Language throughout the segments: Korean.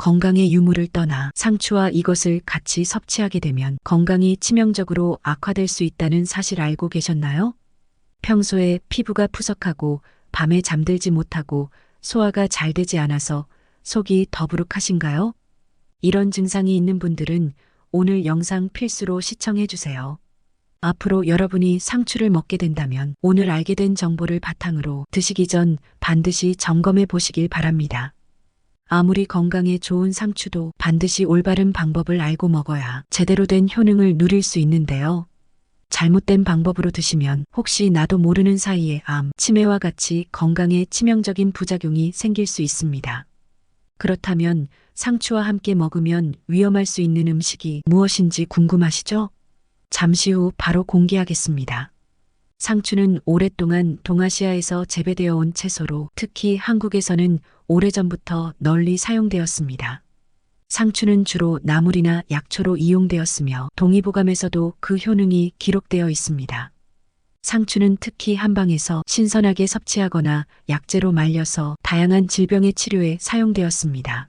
건강의 유무를 떠나 상추와 이것을 같이 섭취하게 되면 건강이 치명적으로 악화될 수 있다는 사실 알고 계셨나요? 평소에 피부가 푸석하고 밤에 잠들지 못하고 소화가 잘 되지 않아서 속이 더부룩하신가요? 이런 증상이 있는 분들은 오늘 영상 필수로 시청해 주세요. 앞으로 여러분이 상추를 먹게 된다면 오늘 알게 된 정보를 바탕으로 드시기 전 반드시 점검해 보시길 바랍니다. 아무리 건강에 좋은 상추도 반드시 올바른 방법을 알고 먹어야 제대로 된 효능을 누릴 수 있는데요. 잘못된 방법으로 드시면 혹시 나도 모르는 사이에 암, 치매와 같이 건강에 치명적인 부작용이 생길 수 있습니다. 그렇다면 상추와 함께 먹으면 위험할 수 있는 음식이 무엇인지 궁금하시죠? 잠시 후 바로 공개하겠습니다. 상추는 오랫동안 동아시아에서 재배되어 온 채소로 특히 한국에서는 오래전부터 널리 사용되었습니다. 상추는 주로 나물이나 약초로 이용되었으며 동의보감에서도 그 효능이 기록되어 있습니다. 상추는 특히 한방에서 신선하게 섭취하거나 약재로 말려서 다양한 질병의 치료에 사용되었습니다.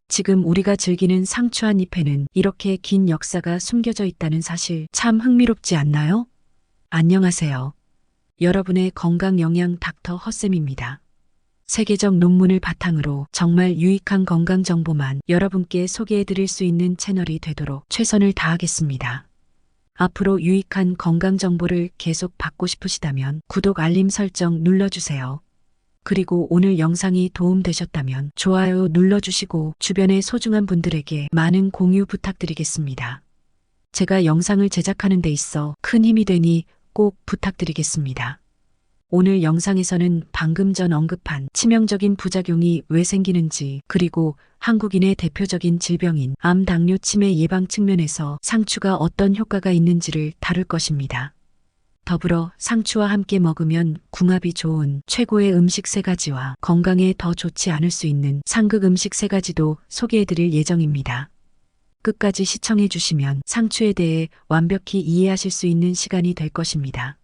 지금 우리가 즐기는 상추 한 잎에는 이렇게 긴 역사가 숨겨져 있다는 사실 참 흥미롭지 않나요? 안녕하세요. 여러분의 건강 영양 닥터 허쌤입니다. 세계적 논문을 바탕으로 정말 유익한 건강 정보만 여러분께 소개해 드릴 수 있는 채널이 되도록 최선을 다하겠습니다. 앞으로 유익한 건강 정보를 계속 받고 싶으시다면 구독 알림 설정 눌러주세요. 그리고 오늘 영상이 도움되셨다면 좋아요 눌러주시고 주변의 소중한 분들에게 많은 공유 부탁드리겠습니다. 제가 영상을 제작하는 데 있어 큰 힘이 되니 꼭 부탁드리겠습니다. 오늘 영상에서는 방금 전 언급한 치명적인 부작용이 왜 생기는지 그리고 한국인의 대표적인 질병인 암, 당뇨, 치매 예방 측면에서 상추가 어떤 효과가 있는지를 다룰 것입니다. 더불어 상추와 함께 먹으면 궁합이 좋은 최고의 음식 3가지와 건강에 더 좋지 않을 수 있는 상극 음식 3가지도 소개해드릴 예정입니다. 끝까지 시청해 주시면 상추에 대해 완벽히 이해하실 수 있는 시간이 될 것입니다.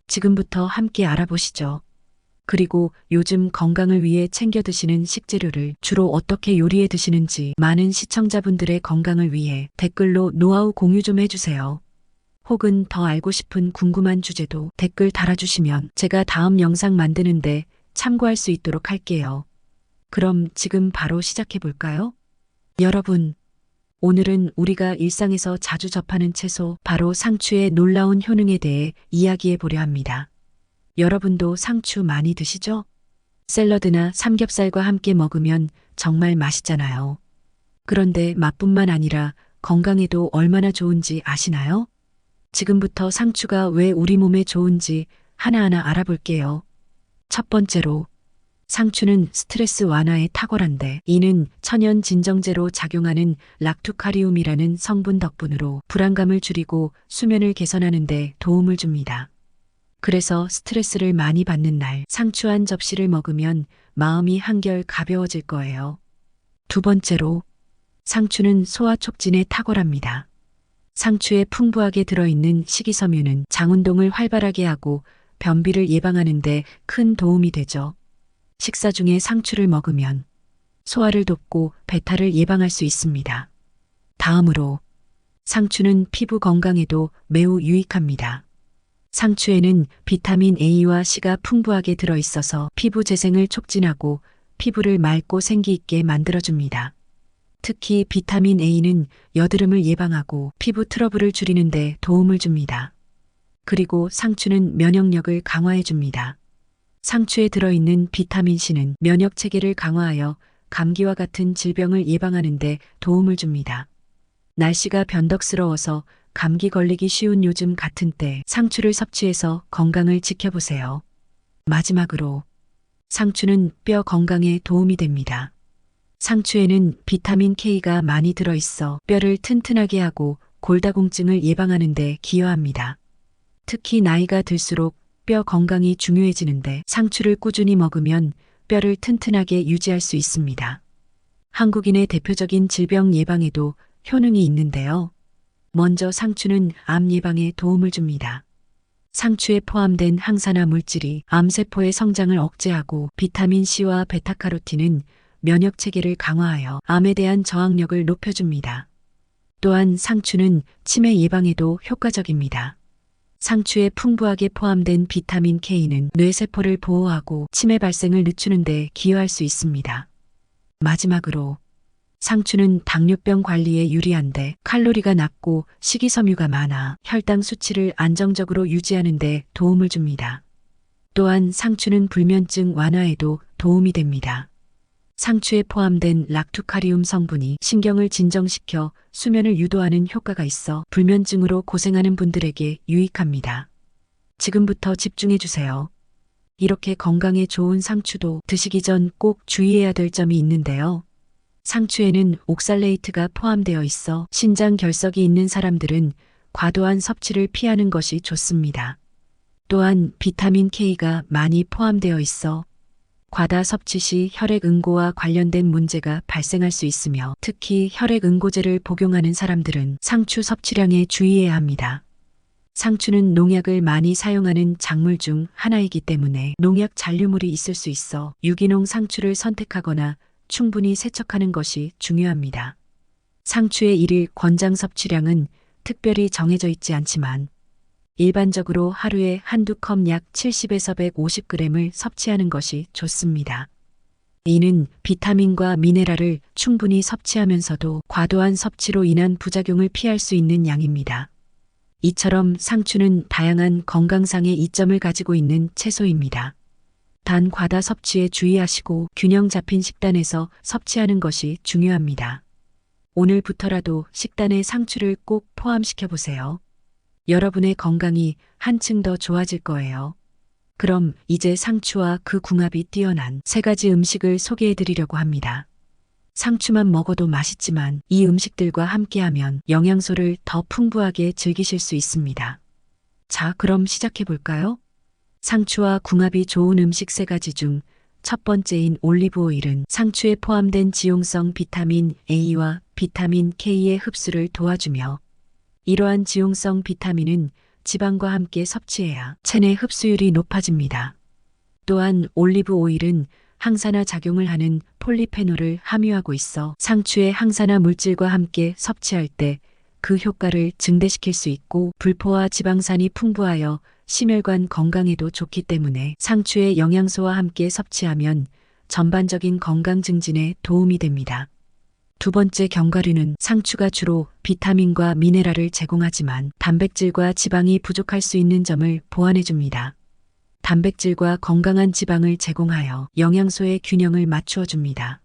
지금부터 함께 알아보시죠. 그리고 요즘 건강을 위해 챙겨 드시는 식재료를 주로 어떻게 요리해 드시는지 많은 시청자분들의 건강을 위해 댓글로 노하우 공유 좀 해주세요. 혹은 더 알고 싶은 궁금한 주제도 댓글 달아주시면 제가 다음 영상 만드는데 참고할 수 있도록 할게요. 그럼 지금 바로 시작해 볼까요? 여러분, 오늘은 우리가 일상에서 자주 접하는 채소 바로 상추의 놀라운 효능에 대해 이야기해 보려 합니다. 여러분도 상추 많이 드시죠? 샐러드나 삼겹살과 함께 먹으면 정말 맛있잖아요. 그런데 맛뿐만 아니라 건강에도 얼마나 좋은지 아시나요? 지금부터 상추가 왜 우리 몸에 좋은지 하나하나 알아볼게요. 첫 번째로, 상추는 스트레스 완화에 탁월한데 이는 천연 진정제로 작용하는 락투카리움이라는 성분 덕분으로 불안감을 줄이고 수면을 개선하는 데 도움을 줍니다. 그래서 스트레스를 많이 받는 날 상추 한 접시를 먹으면 마음이 한결 가벼워질 거예요. 두 번째로, 상추는 소화 촉진에 탁월합니다. 상추에 풍부하게 들어있는 식이섬유는 장 운동을 활발하게 하고 변비를 예방하는 데 큰 도움이 되죠. 식사 중에 상추를 먹으면 소화를 돕고 배탈을 예방할 수 있습니다. 다음으로, 상추는 피부 건강에도 매우 유익합니다. 상추에는 비타민 A와 C가 풍부하게 들어있어서 피부 재생을 촉진하고 피부를 맑고 생기 있게 만들어줍니다. 특히 비타민 A는 여드름을 예방하고 피부 트러블을 줄이는 데 도움을 줍니다. 그리고 상추는 면역력을 강화해 줍니다. 상추에 들어있는 비타민 C는 면역 체계를 강화하여 감기와 같은 질병을 예방하는 데 도움을 줍니다. 날씨가 변덕스러워서 감기 걸리기 쉬운 요즘 같은 때 상추를 섭취해서 건강을 지켜보세요. 마지막으로, 상추는 뼈 건강에 도움이 됩니다. 상추에는 비타민 K가 많이 들어있어 뼈를 튼튼하게 하고 골다공증을 예방하는 데 기여합니다. 특히 나이가 들수록 뼈 건강이 중요해지는데 상추를 꾸준히 먹으면 뼈를 튼튼하게 유지할 수 있습니다. 한국인의 대표적인 질병 예방에도 효능이 있는데요. 먼저 상추는 암 예방에 도움을 줍니다. 상추에 포함된 항산화 물질이 암세포의 성장을 억제하고 비타민 C와 베타카로틴은 면역 체계를 강화하여 암에 대한 저항력을 높여줍니다. 또한 상추는 치매 예방에도 효과적입니다. 상추에 풍부하게 포함된 비타민 K는 뇌세포를 보호하고 치매 발생을 늦추는 데 기여할 수 있습니다. 마지막으로 상추는 당뇨병 관리에 유리한데 칼로리가 낮고 식이섬유가 많아 혈당 수치를 안정적으로 유지하는 데 도움을 줍니다. 또한 상추는 불면증 완화에도 도움이 됩니다. 상추에 포함된 락투카리움 성분이 신경을 진정시켜 수면을 유도하는 효과가 있어 불면증으로 고생하는 분들에게 유익합니다. 지금부터 집중해 주세요. 이렇게 건강에 좋은 상추도 드시기 전 꼭 주의해야 될 점이 있는데요. 상추에는 옥살레이트가 포함되어 있어 신장 결석이 있는 사람들은 과도한 섭취를 피하는 것이 좋습니다. 또한 비타민 K가 많이 포함되어 있어 과다 섭취 시 혈액응고와 관련된 문제가 발생할 수 있으며 특히 혈액응고제를 복용하는 사람들은 상추 섭취량에 주의해야 합니다. 상추는 농약을 많이 사용하는 작물 중 하나이기 때문에 농약 잔류물이 있을 수 있어 유기농 상추를 선택하거나 충분히 세척하는 것이 중요합니다. 상추의 일일 권장 섭취량은 특별히 정해져 있지 않지만 일반적으로 하루에 한두 컵 약 70에서 150g을 섭취하는 것이 좋습니다. 이는 비타민과 미네랄을 충분히 섭취하면서도 과도한 섭취로 인한 부작용을 피할 수 있는 양입니다. 이처럼 상추는 다양한 건강상의 이점을 가지고 있는 채소입니다. 단 과다 섭취에 주의하시고 균형 잡힌 식단에서 섭취하는 것이 중요합니다. 오늘부터라도 식단에 상추를 꼭 포함시켜 보세요. 여러분의 건강이 한층 더 좋아질 거예요. 그럼 이제 상추와 그 궁합이 뛰어난 3가지 음식을 소개해 드리려고 합니다. 상추만 먹어도 맛있지만 이 음식들과 함께하면 영양소를 더 풍부하게 즐기실 수 있습니다. 자, 그럼 시작해 볼까요? 상추와 궁합이 좋은 음식 3가지 중 첫 번째인 올리브 오일은 상추에 포함된 지용성 비타민 A와 비타민 K의 흡수를 도와주며 이러한 지용성 비타민은 지방과 함께 섭취해야 체내 흡수율이 높아집니다. 또한 올리브 오일은 항산화 작용을 하는 폴리페놀을 함유하고 있어 상추의 항산화 물질과 함께 섭취할 때 그 효과를 증대시킬 수 있고 불포화 지방산이 풍부하여 심혈관 건강에도 좋기 때문에 상추의 영양소와 함께 섭취하면 전반적인 건강 증진에 도움이 됩니다. 두 번째 견과류는 상추가 주로 비타민과 미네랄을 제공하지만 단백질과 지방이 부족할 수 있는 점을 보완해 줍니다. 단백질과 건강한 지방을 제공하여 영양소의 균형을 맞추어 줍니다.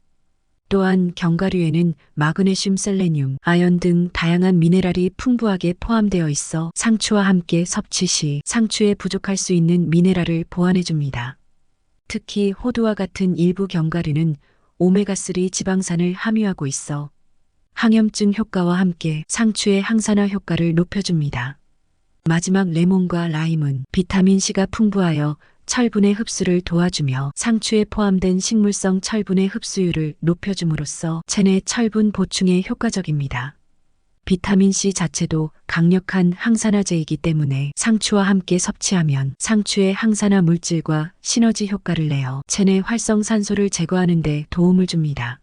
또한 견과류에는 마그네슘, 셀레늄, 아연 등 다양한 미네랄이 풍부하게 포함되어 있어 상추와 함께 섭취 시 상추에 부족할 수 있는 미네랄을 보완해 줍니다. 특히 호두와 같은 일부 견과류는 오메가3 지방산을 함유하고 있어 항염증 효과와 함께 상추의 항산화 효과를 높여줍니다. 마지막 레몬과 라임은 비타민C가 풍부하여 철분의 흡수를 도와주며 상추에 포함된 식물성 철분의 흡수율을 높여줌으로써 체내 철분 보충에 효과적입니다. 비타민C 자체도 강력한 항산화제이기 때문에 상추와 함께 섭취하면 상추의 항산화 물질과 시너지 효과를 내어 체내 활성산소를 제거하는 데 도움을 줍니다.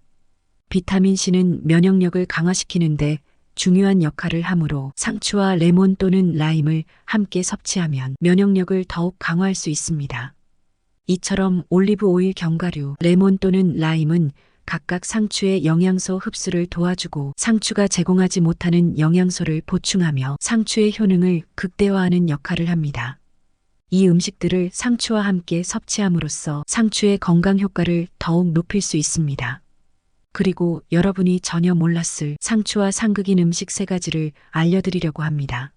비타민C는 면역력을 강화시키는 데 중요한 역할을 하므로 상추와 레몬 또는 라임을 함께 섭취하면 면역력을 더욱 강화할 수 있습니다. 이처럼 올리브 오일, 견과류, 레몬 또는 라임은 각각 상추의 영양소 흡수를 도와주고 상추가 제공하지 못하는 영양소를 보충하며 상추의 효능을 극대화하는 역할을 합니다. 이 음식들을 상추와 함께 섭취함으로써 상추의 건강 효과를 더욱 높일 수 있습니다. 그리고 여러분이 전혀 몰랐을 상추와 상극인 음식 3가지를 알려드리려고 합니다.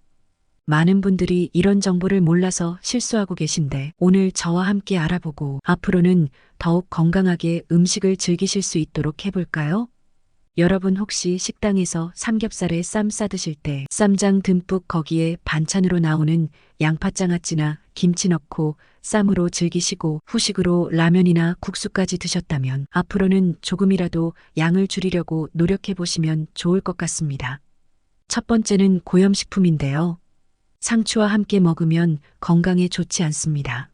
많은 분들이 이런 정보를 몰라서 실수하고 계신데 오늘 저와 함께 알아보고 앞으로는 더욱 건강하게 음식을 즐기실 수 있도록 해볼까요? 여러분 혹시 식당에서 삼겹살에 쌈 싸드실 때 쌈장 듬뿍 거기에 반찬으로 나오는 양파장아찌나 김치 넣고 쌈으로 즐기시고 후식으로 라면이나 국수까지 드셨다면 앞으로는 조금이라도 양을 줄이려고 노력해 보시면 좋을 것 같습니다. 첫 번째는 고염식품인데요. 상추와 함께 먹으면 건강에 좋지 않습니다.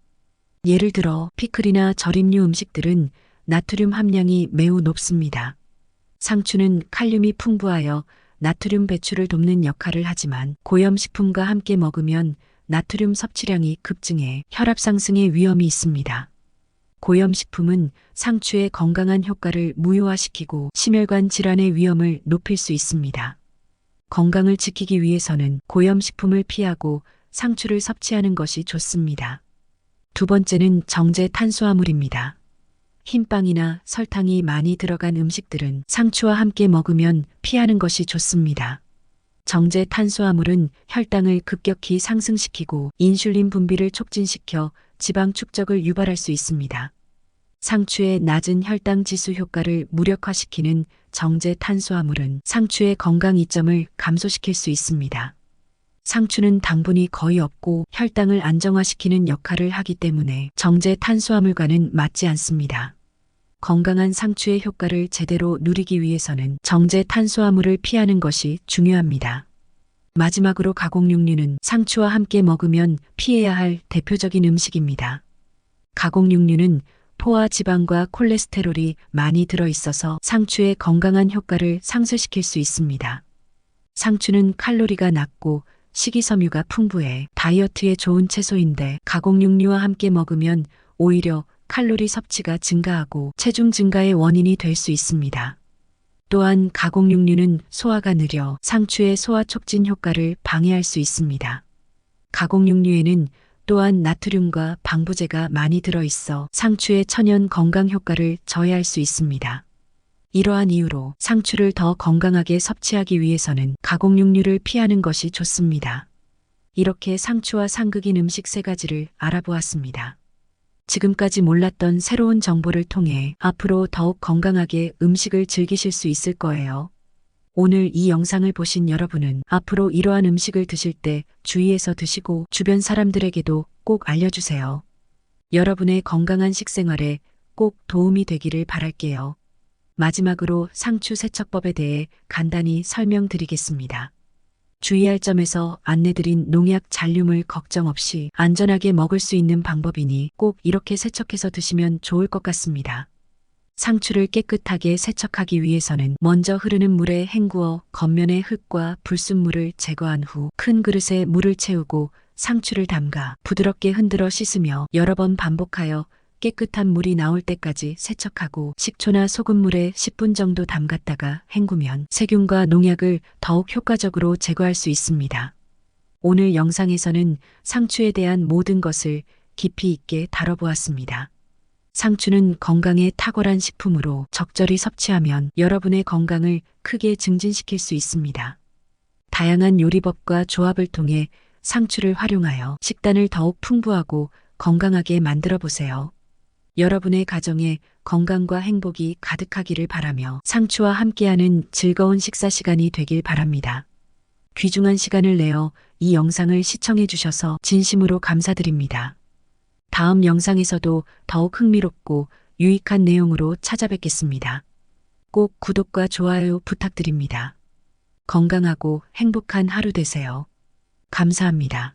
예를 들어 피클이나 절임류 음식들은 나트륨 함량이 매우 높습니다. 상추는 칼륨이 풍부하여 나트륨 배출을 돕는 역할을 하지만 고염식품과 함께 먹으면 나트륨 섭취량이 급증해 혈압 상승의 위험이 있습니다. 고염식품은 상추의 건강한 효과를 무효화시키고 심혈관 질환의 위험을 높일 수 있습니다. 건강을 지키기 위해서는 고염식품을 피하고 상추를 섭취하는 것이 좋습니다. 두 번째는 정제 탄수화물입니다. 흰빵이나 설탕이 많이 들어간 음식들은 상추와 함께 먹으면 피하는 것이 좋습니다. 정제 탄수화물은 혈당을 급격히 상승시키고 인슐린 분비를 촉진시켜 지방 축적을 유발할 수 있습니다. 상추의 낮은 혈당 지수 효과를 무력화시키는 정제 탄수화물은 상추의 건강 이점을 감소시킬 수 있습니다. 상추는 당분이 거의 없고 혈당을 안정화시키는 역할을 하기 때문에 정제 탄수화물과는 맞지 않습니다. 건강한 상추의 효과를 제대로 누리기 위해서는 정제 탄수화물을 피하는 것이 중요합니다. 마지막으로 가공육류는 상추와 함께 먹으면 피해야 할 대표적인 음식입니다. 가공육류는 포화 지방과 콜레스테롤이 많이 들어있어서 상추의 건강한 효과를 상쇄시킬 수 있습니다. 상추는 칼로리가 낮고 식이섬유가 풍부해 다이어트에 좋은 채소인데 가공육류와 함께 먹으면 오히려 칼로리 섭취가 증가하고 체중 증가의 원인이 될 수 있습니다. 또한 가공육류는 소화가 느려 상추의 소화 촉진 효과를 방해할 수 있습니다. 가공육류에는 또한 나트륨과 방부제가 많이 들어있어 상추의 천연 건강 효과를 저해할 수 있습니다. 이러한 이유로 상추를 더 건강하게 섭취하기 위해서는 가공육류를 피하는 것이 좋습니다. 이렇게 상추와 상극인 음식 3가지를 알아보았습니다. 지금까지 몰랐던 새로운 정보를 통해 앞으로 더욱 건강하게 음식을 즐기실 수 있을 거예요. 오늘 이 영상을 보신 여러분은 앞으로 이러한 음식을 드실 때 주의해서 드시고 주변 사람들에게도 꼭 알려주세요. 여러분의 건강한 식생활에 꼭 도움이 되기를 바랄게요. 마지막으로 상추 세척법에 대해 간단히 설명드리겠습니다. 주의할 점에서 안내드린 농약 잔류물 걱정 없이 안전하게 먹을 수 있는 방법이니 꼭 이렇게 세척해서 드시면 좋을 것 같습니다. 상추를 깨끗하게 세척하기 위해서는 먼저 흐르는 물에 헹구어 겉면의 흙과 불순물을 제거한 후 큰 그릇에 물을 채우고 상추를 담가 부드럽게 흔들어 씻으며 여러 번 반복하여 깨끗한 물이 나올 때까지 세척하고 식초나 소금물에 10분 정도 담갔다가 헹구면 세균과 농약을 더욱 효과적으로 제거할 수 있습니다. 오늘 영상에서는 상추에 대한 모든 것을 깊이 있게 다뤄보았습니다. 상추는 건강에 탁월한 식품으로 적절히 섭취하면 여러분의 건강을 크게 증진시킬 수 있습니다. 다양한 요리법과 조합을 통해 상추를 활용하여 식단을 더욱 풍부하고 건강하게 만들어 보세요. 여러분의 가정에 건강과 행복이 가득하기를 바라며 상추와 함께하는 즐거운 식사 시간이 되길 바랍니다. 귀중한 시간을 내어 이 영상을 시청해 주셔서 진심으로 감사드립니다. 다음 영상에서도 더욱 흥미롭고 유익한 내용으로 찾아뵙겠습니다. 꼭 구독과 좋아요 부탁드립니다. 건강하고 행복한 하루 되세요. 감사합니다.